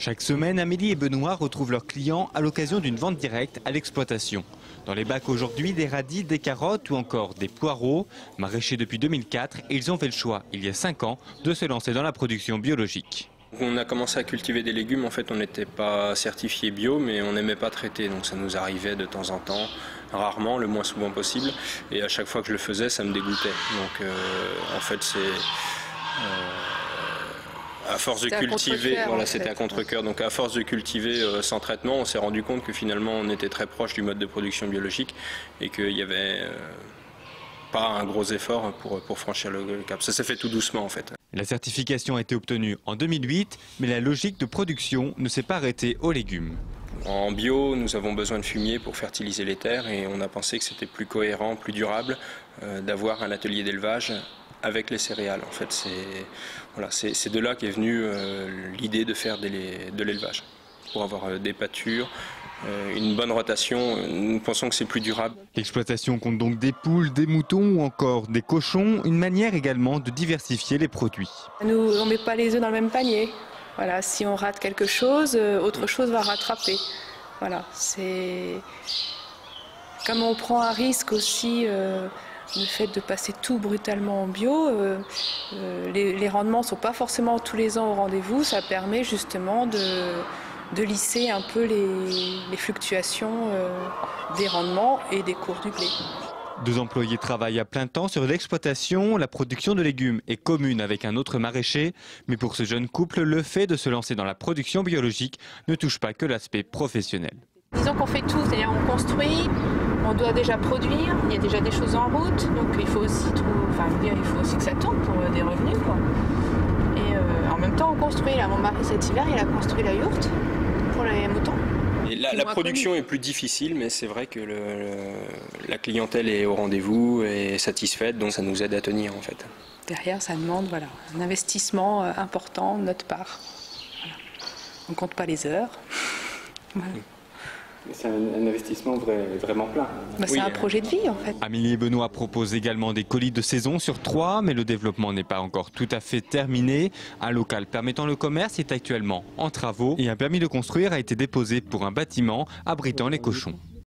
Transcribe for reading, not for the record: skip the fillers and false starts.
Chaque semaine, Amélie et Benoît retrouvent leurs clients à l'occasion d'une vente directe à l'exploitation. Dans les bacs aujourd'hui, des radis, des carottes ou encore des poireaux. Maraîchers depuis 2004, et ils ont fait le choix, il y a 5 ans, de se lancer dans la production biologique. On a commencé à cultiver des légumes, en fait on n'était pas certifié bio mais on n'aimait pas traiter, donc ça nous arrivait de temps en temps, rarement, le moins souvent possible, et à chaque fois que je le faisais ça me dégoûtait. Donc en fait c'est à force de cultiver, voilà, c'était à contre-cœur, donc à force de cultiver sans traitement, on s'est rendu compte que finalement on était très proche du mode de production biologique et qu'il y avait pas un gros effort pour franchir le cap. Ça s'est fait tout doucement en fait. La certification a été obtenue en 2008, mais la logique de production ne s'est pas arrêtée aux légumes. En bio, nous avons besoin de fumier pour fertiliser les terres et on a pensé que c'était plus cohérent, plus durable d'avoir un atelier d'élevage avec les céréales. En fait, c'est de là qu'est venue l'idée de faire de l'élevage. Pour avoir des pâtures, une bonne rotation, nous pensons que c'est plus durable. L'exploitation compte donc des poules, des moutons ou encore des cochons, une manière également de diversifier les produits. Nous, on ne met pas les œufs dans le même panier. Voilà, si on rate quelque chose, autre chose va rattraper. Voilà, c'est comme on prend un risque aussi, le fait de passer tout brutalement en bio, les rendements ne sont pas forcément tous les ans au rendez-vous, ça permet justement de lisser un peu les fluctuations des rendements et des cours du blé. 2 employés travaillent à plein temps sur l'exploitation. La production de légumes est commune avec un autre maraîcher. Mais pour ce jeune couple, le fait de se lancer dans la production biologique ne touche pas que l'aspect professionnel. Disons qu'on fait tout, c'est-à-dire on construit, on doit déjà produire, il y a déjà des choses en route, donc il faut aussi il faut aussi que ça tourne pour des revenus, quoi. Et en même temps on construit. Là, mon mari cet hiver il a construit la yourte pour les moutons. Et la production est plus difficile, mais c'est vrai que la clientèle est au rendez-vous et satisfaite, donc ça nous aide à tenir en fait. Derrière, ça demande un investissement important de notre part. Voilà. On ne compte pas les heures. Voilà. C'est un investissement vraiment plein. C'est un projet de vie en fait. Amélie et Benoît proposent également des colis de saison sur 3, mais le développement n'est pas encore tout à fait terminé. Un local permettant le commerce est actuellement en travaux et un permis de construire a été déposé pour un bâtiment abritant les cochons.